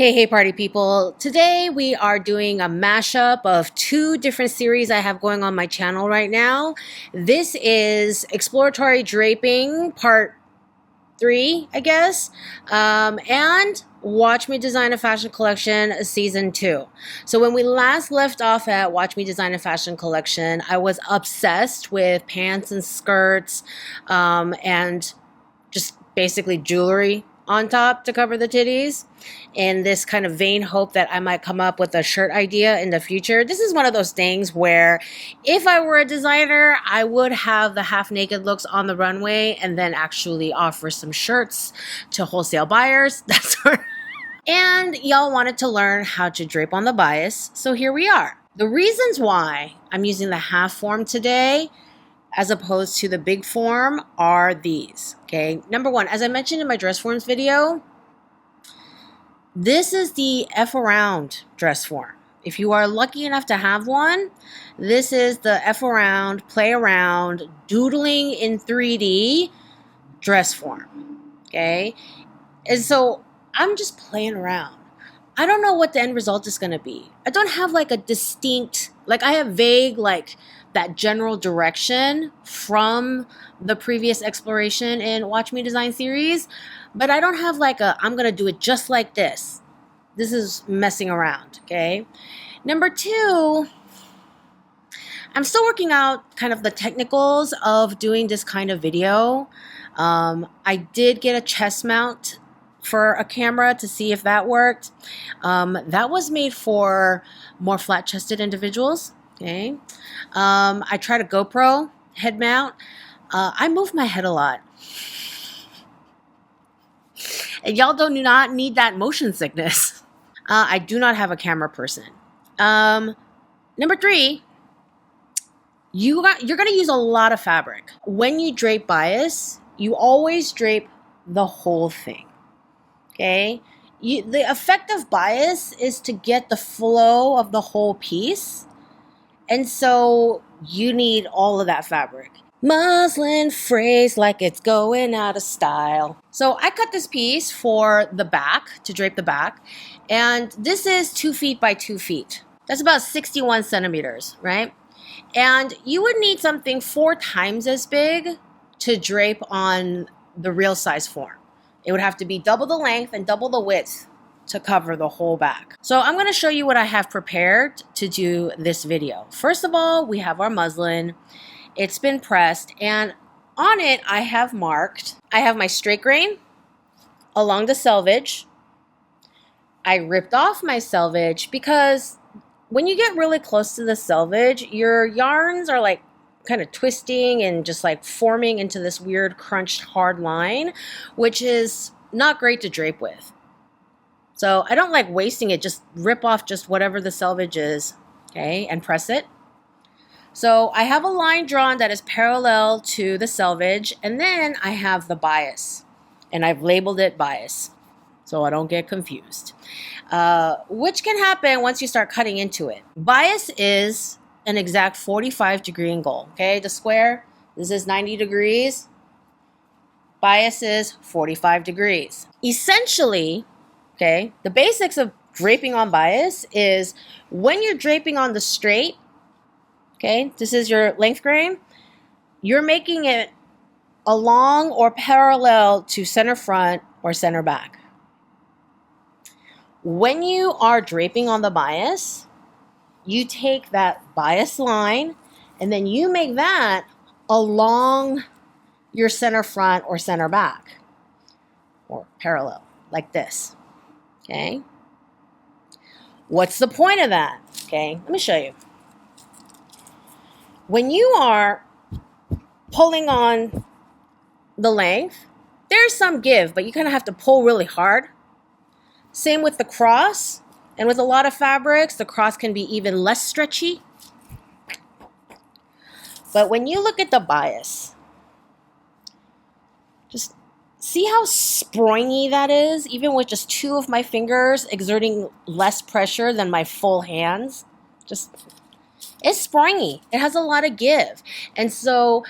Hey, party people. Today we are doing a mashup of two different series I have going on my channel right now. This is Exploratory Draping Part 3, I guess, and Watch Me Design a Fashion Collection Season 2. So when we last left off at Watch Me Design a Fashion Collection, I was obsessed with pants and skirts and just basically jewelry on top to cover the titties, in this kind of vain hope that I might come up with a shirt idea in the future. This is one of those things where if I were a designer, I would have the half naked looks on the runway and then actually offer some shirts to wholesale buyers. That's and y'all wanted to learn how to drape on the bias, so here we are. The reasons why I'm using the half form today as opposed to the big form are these, okay? Number one, as I mentioned in my dress forms video, this is the F around dress form. If you are lucky enough to have one, this is the F around, play around, doodling in 3D dress form, okay? And so I'm just playing around. I don't know what the end result is gonna be. I don't have like a distinct, like I have vague, like that general direction from the previous exploration in Watch Me Design series, but I don't have like a, I'm gonna do it just like this. This is messing around, okay? Number two, I'm still working out kind of the technicals of doing this kind of video. I did get a chest mount for a camera to see if that worked. That was made for more flat-chested individuals, okay? I tried a GoPro head mount. I move my head a lot. And y'all do not need that motion sickness. I do not have a camera person. Number three, you're gonna use a lot of fabric. When you drape bias, you always drape the whole thing, okay? The effect of bias is to get the flow of the whole piece. And so you need all of that fabric. Muslin phrase like it's going out of style. So I cut this piece for the back, to drape the back. And this is 2 feet by 2 feet. That's about 61 centimeters, right? And you would need something 4 times as big to drape on the real size form. It would have to be double the length and double the width to cover the whole back. So I'm gonna show you what I have prepared to do this video. First of all, we have our muslin. It's been pressed, and on it I have marked, I have my straight grain along the selvage. I ripped off my selvage because when you get really close to the selvage, your yarns are like kind of twisting and just like forming into this weird crunched hard line, which is not great to drape with. So I don't like wasting it, just rip off just whatever the selvage is, okay, and press it. So I have a line drawn that is parallel to the selvage, and then I have the bias, and I've labeled it bias, so I don't get confused, which can happen once you start cutting into it. Bias is an exact 45-degree angle, okay? The square, this is 90 degrees. Bias is 45 degrees. Essentially, okay, the basics of draping on bias is when you're draping on the straight, okay, this is your length grain, you're making it along or parallel to center front or center back. When you are draping on the bias, you take that bias line and then you make that along your center front or center back or parallel like this. Okay, what's the point of that? Okay, let me show you. When you are pulling on the length, there's some give, but you kind of have to pull really hard. Same with the cross, and with a lot of fabrics, the cross can be even less stretchy. But when you look at the bias, just see how springy that is, even with just 2 of my fingers exerting less pressure than my full hands. Just, it's springy. It has a lot of give. And so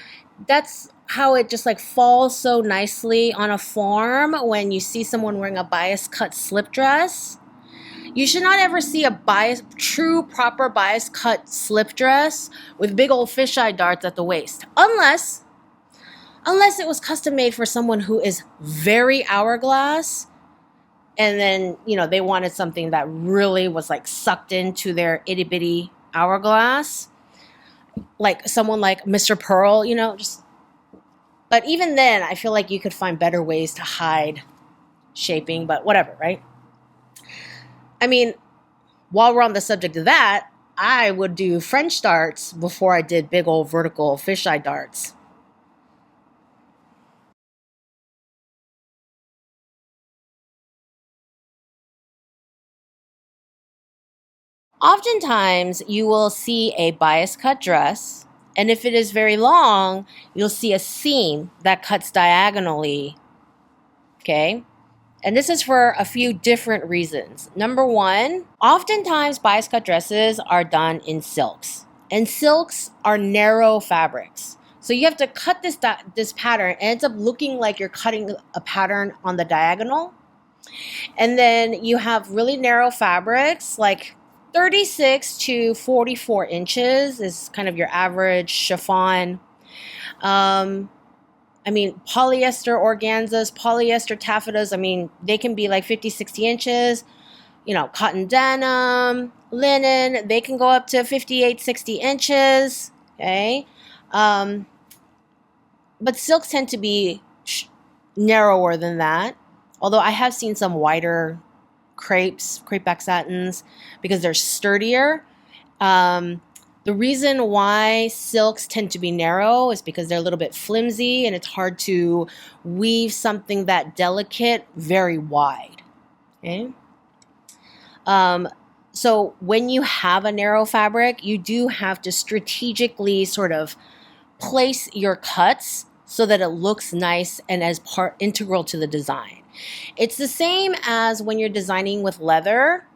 that's how it just like falls so nicely on a form when you see someone wearing a bias cut slip dress. You should not ever see a true proper bias cut slip dress with big old fisheye darts at the waist. Unless it was custom made for someone who is very hourglass, and then, they wanted something that really was like sucked into their itty bitty hourglass. Like someone like Mr. Pearl, but even then, I feel like you could find better ways to hide shaping, but whatever, right? I mean, while we're on the subject of that, I would do French darts before I did big old vertical fisheye darts. Oftentimes, you will see a bias cut dress, and if it is very long, you'll see a seam that cuts diagonally, okay? And this is for a few different reasons. Number one, oftentimes bias cut dresses are done in silks, and silks are narrow fabrics. So you have to cut this pattern, and it ends up looking like you're cutting a pattern on the diagonal. And then you have really narrow fabrics, like 36 to 44 inches is kind of your average chiffon. Polyester organzas, polyester taffetas, they can be like 50, 60 inches. Cotton denim, linen, they can go up to 58, 60 inches. Okay. But silks tend to be narrower than that. Although I have seen some wider crepe-back satins, because they're sturdier. The reason why silks tend to be narrow is because they're a little bit flimsy, and it's hard to weave something that delicate very wide. Okay. So when you have a narrow fabric, you do have to strategically sort of place your cuts so that it looks nice and as integral to the design. It's the same as when you're designing with leather.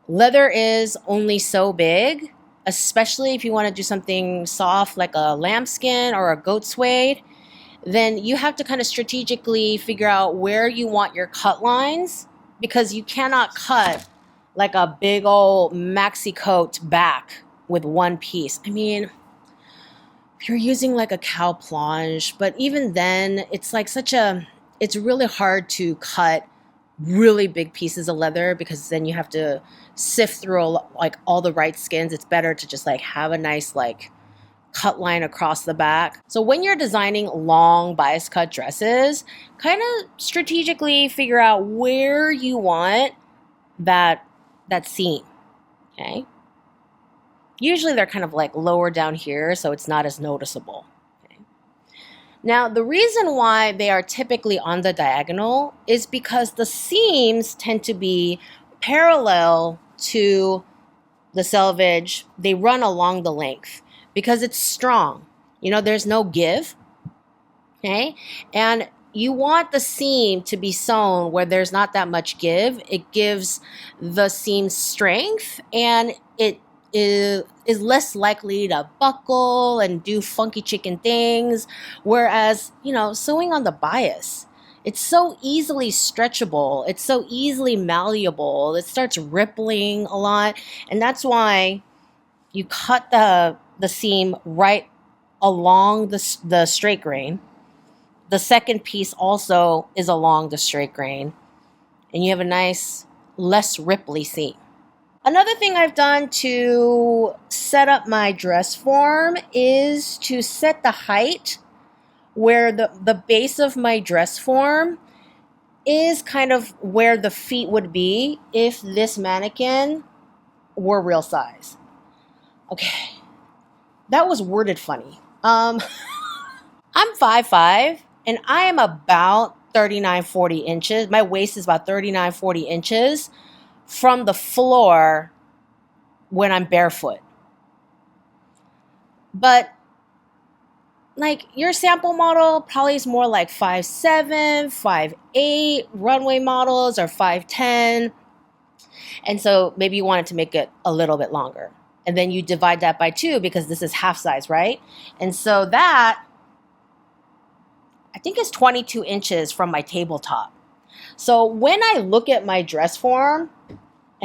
Leather is only so big, especially if you want to do something soft like a lambskin or a goat suede. Then you have to kind of strategically figure out where you want your cut lines, because you cannot cut like a big old maxi coat back with one piece. If you're using like a cow planche, but even then, it's like it's really hard to cut really big pieces of leather, because then you have to sift through like all the right skins. It's better to just like have a nice like cut line across the back. So when you're designing long bias cut dresses, kind of strategically figure out where you want that seam. Okay. Usually they're kind of like lower down here, so it's not as noticeable. Okay. Now, the reason why they are typically on the diagonal is because the seams tend to be parallel to the selvage. They run along the length because it's strong. There's no give. Okay. And you want the seam to be sewn where there's not that much give. It gives the seam strength, and it is less likely to buckle and do funky chicken things. Whereas, sewing on the bias, it's so easily stretchable. It's so easily malleable. It starts rippling a lot. And that's why you cut the seam right along the straight grain. The second piece also is along the straight grain, and you have a nice, less ripply seam. Another thing I've done to set up my dress form is to set the height where the base of my dress form is kind of where the feet would be if this mannequin were real size. Okay, that was worded funny. I'm 5'5", and I am about 39, 40 inches. My waist is about 39, 40 inches from the floor when I'm barefoot. But like your sample model probably is more like 5'7", 5'8". Runway models are 5'10". And so maybe you wanted to make it a little bit longer. And then you divide that by 2 because this is half size, right? And so that, I think, is 22 inches from my tabletop. So when I look at my dress form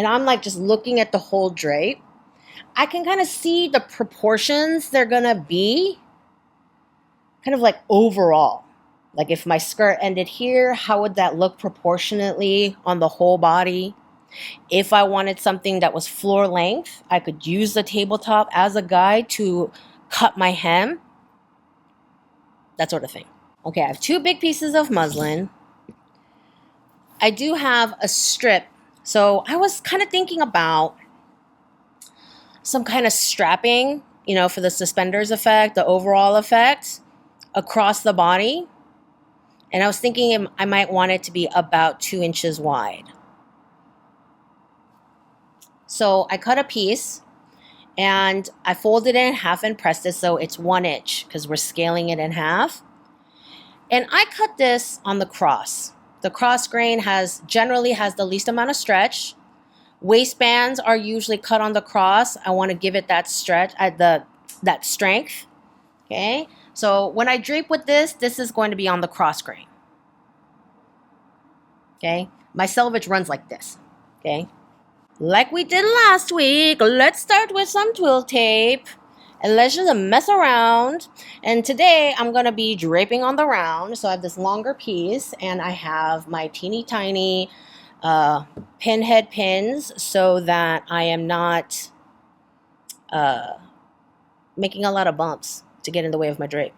and I'm like just looking at the whole drape, I can kind of see the proportions they're gonna be kind of like overall. Like if my skirt ended here, how would that look proportionately on the whole body? If I wanted something that was floor length, I could use the tabletop as a guide to cut my hem, that sort of thing. Okay, I have 2 big pieces of muslin. I do have a strip. So I was kind of thinking about some kind of strapping, for the suspenders effect, the overall effect across the body. And I was thinking I might want it to be about 2 inches wide. So I cut a piece and I folded it in half and pressed it so it's 1 inch because we're scaling it in half. And I cut this on the cross. The cross grain generally has the least amount of stretch. Waistbands are usually cut on the cross. I want to give it that stretch, that strength. Okay, so when I drape with this is going to be on the cross grain. Okay, my selvage runs like this. Okay, like we did last week, let's start with some twill tape and let's just mess around. And today I'm going to be draping on the round. So I have this longer piece and I have my teeny tiny pinhead pins so that I am not making a lot of bumps to get in the way of my drape.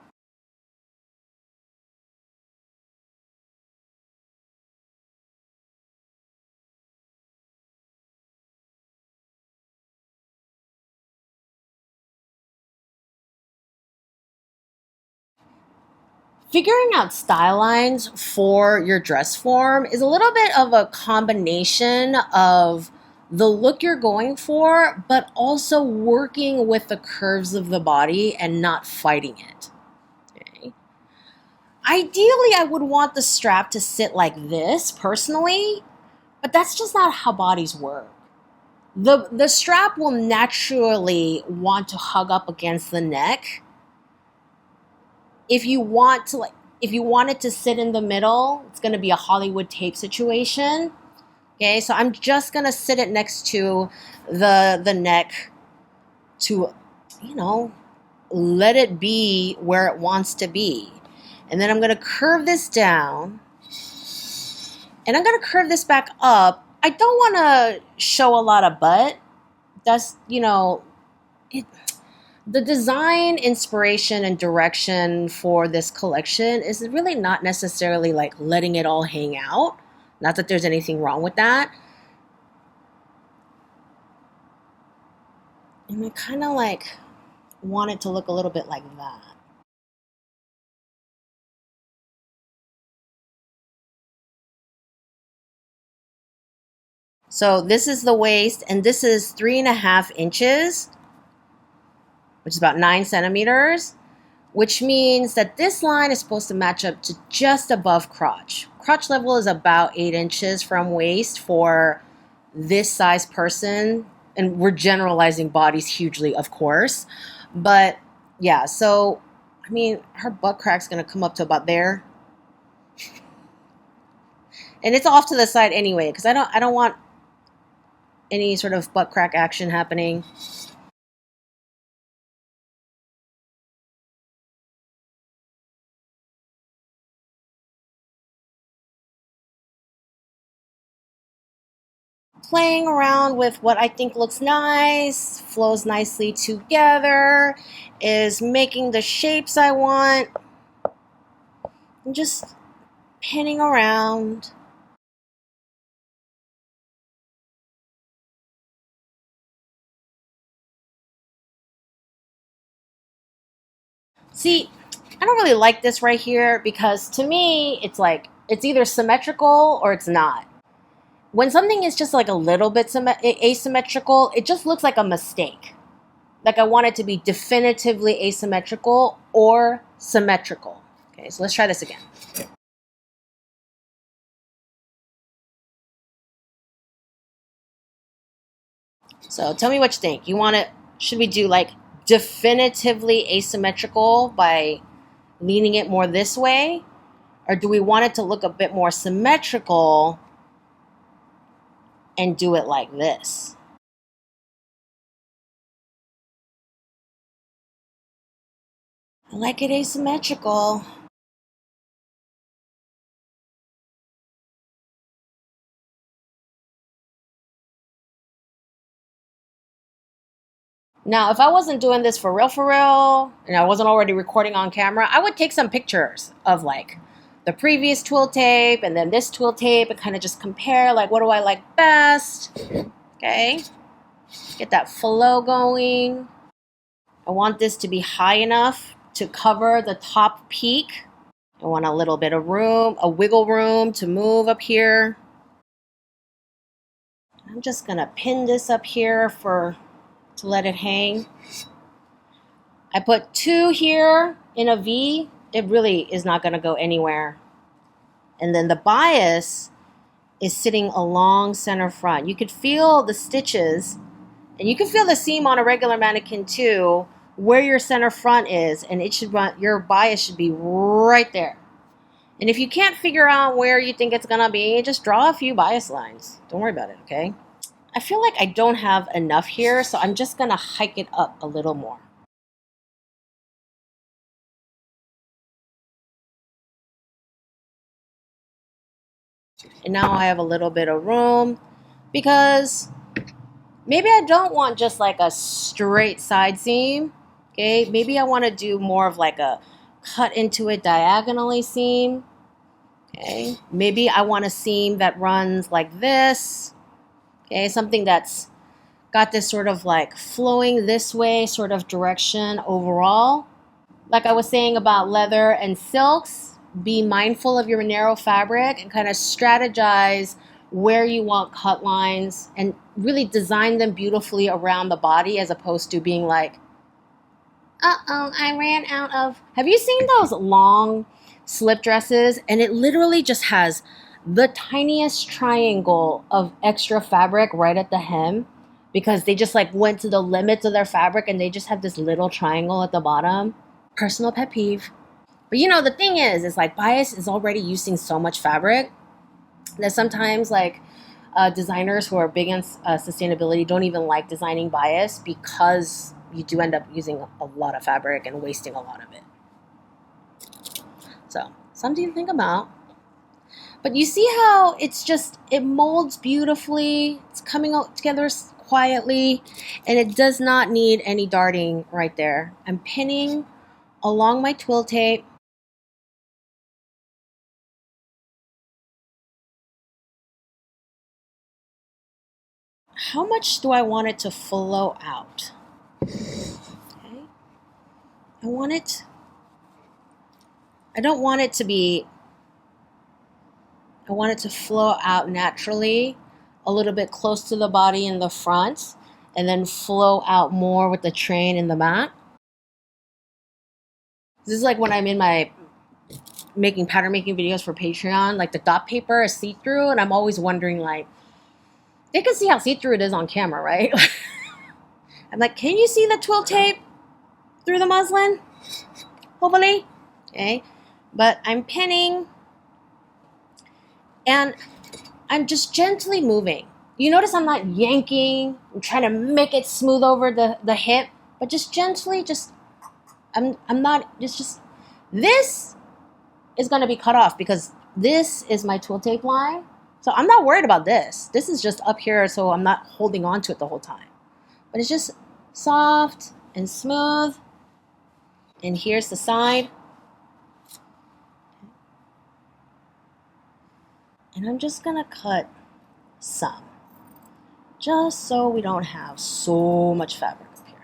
Figuring out style lines for your dress form is a little bit of a combination of the look you're going for, but also working with the curves of the body and not fighting it. Okay. Ideally, I would want the strap to sit like this personally, but that's just not how bodies work. The strap will naturally want to hug up against the neck. If you want it to sit in the middle, it's going to be a Hollywood tape situation. Okay, so I'm just going to sit it next to the neck to, let it be where it wants to be. And then I'm going to curve this down. And I'm going to curve this back up. I don't want to show a lot of butt. That's, the design, inspiration, and direction for this collection is really not necessarily like letting it all hang out. Not that there's anything wrong with that. And I kind of like want it to look a little bit like that. So this is the waist, and this is 3.5 inches, which is about 9 centimeters, which means that this line is supposed to match up to just above crotch. Crotch level is about 8 inches from waist for this size person. And we're generalizing bodies hugely, of course. But yeah, so, her butt crack's going to come up to about there. And it's off to the side anyway, because I don't want any sort of butt crack action happening. Playing around with what I think looks nice, flows nicely together, is making the shapes I want. I'm just pinning around. See, I don't really like this right here because to me, it's like, it's either symmetrical or it's not. When something is just like a little bit asymmetrical, it just looks like a mistake. Like I want it to be definitively asymmetrical or symmetrical. Okay, so let's try this again. So tell me what you think. Should we do like definitively asymmetrical by leaning it more this way? Or do we want it to look a bit more symmetrical and do it like this. I like it asymmetrical. Now, if I wasn't doing this for real, and I wasn't already recording on camera, I would take some pictures of like the previous twill tape and then this twill tape and kind of just compare, like, what do I like best? Okay. Get that flow going. I want this to be high enough to cover the top peak. I want a little bit of room, a wiggle room to move up here. I'm just gonna pin this up here to let it hang. I put 2 here in a V. It really is not gonna go anywhere. And then the bias is sitting along center front. You could feel the stitches, and you can feel the seam on a regular mannequin too, where your center front is, and it should run, your bias should be right there. And if you can't figure out where you think it's gonna be, just draw a few bias lines. Don't worry about it, okay? I feel like I don't have enough here, so I'm just gonna hike it up a little more. And now I have a little bit of room because maybe I don't want just like a straight side seam. Okay, maybe I want to do more of like a cut into it diagonally seam. Okay, maybe I want a seam that runs like this. Okay, something that's got this sort of like flowing this way sort of direction overall. Like I was saying about leather and silks, be mindful of your narrow fabric and kind of strategize where you want cut lines and really design them beautifully around the body as opposed to being like, uh-oh, I ran out of... Have you seen those long slip dresses? And it literally just has the tiniest triangle of extra fabric right at the hem because they just like went to the limits of their fabric and they just have this little triangle at the bottom. Personal pet peeve. But you know, the thing is like bias is already using so much fabric that sometimes like designers who are big on sustainability don't even like designing bias because you do end up using a lot of fabric and wasting a lot of it. So something to think about. But you see how it's just, it molds beautifully. It's coming out together quietly and it does not need any darting right there. I'm pinning along my twill tape. How much do I want it to flow out? Okay. I want it to flow out naturally, a little bit close to the body in the front, and then flow out more with the train in the back. This is like when I'm in my pattern making videos for Patreon, like the dot paper is see-through, and I'm always wondering, like, they can see how see-through it is on camera, right? I'm like, can you see the twill tape through the muslin? Hopefully. Okay. But I'm pinning and I'm just gently moving. You notice I'm not yanking. I'm trying to make it smooth over the hip, but just gently, I'm not, just, this is going to be cut off because this is my twill tape line. So I'm not worried about this. This is just up here, so I'm not holding on to it the whole time. But it's just soft and smooth. And here's the side. And I'm just gonna cut some, just so we don't have so much fabric up here.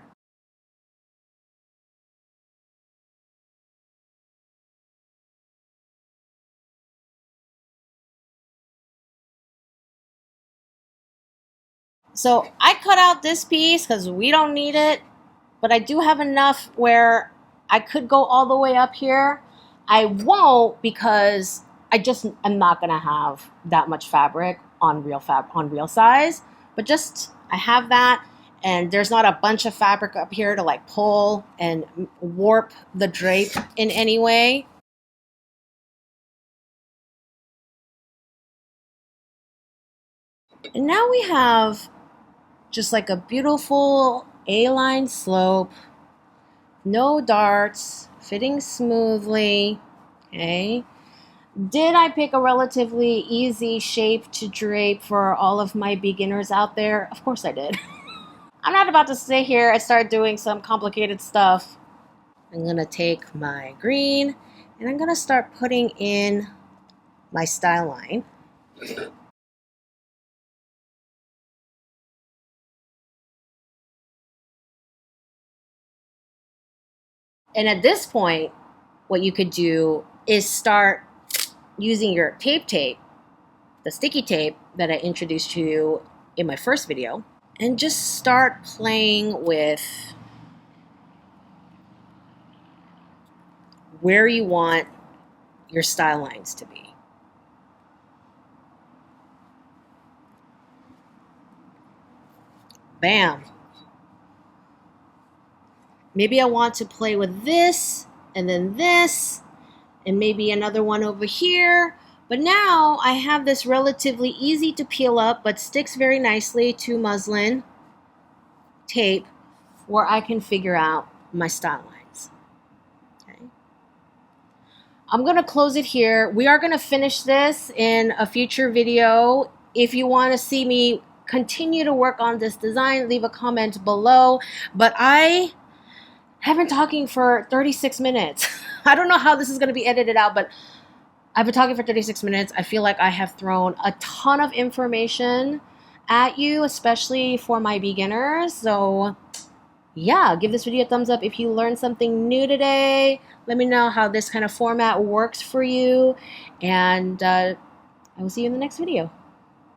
So I cut out this piece because we don't need it, but I do have enough where I could go all the way up here. I won't because I'm not gonna have that much fabric on real size, but just I have that, and there's not a bunch of fabric up here to like pull and warp the drape in any way. And now we have just like a beautiful A-line slope, no darts, fitting smoothly, okay? Did I pick a relatively easy shape to drape for all of my beginners out there? Of course I did. I'm not about to sit here and start doing some complicated stuff. I'm gonna take my green and I'm gonna start putting in my style line. And at this point, what you could do is start using your tape, the sticky tape that I introduced to you in my first video, and just start playing with where you want your style lines to be. Bam. Maybe I want to play with this and then this and maybe another one over here. But now I have this relatively easy to peel up but sticks very nicely to muslin tape where I can figure out my style lines. Okay. I'm going to close it here. We are going to finish this in a future video. If you want to see me continue to work on this design, leave a comment below. But I have been talking for 36 minutes. I don't know how this is going to be edited out, but I've been talking for 36 minutes. I feel like I have thrown a ton of information at you, especially for my beginners. So yeah, give this video a thumbs up if you learned something new today. Let me know how this kind of format works for you. And I will see you in the next video.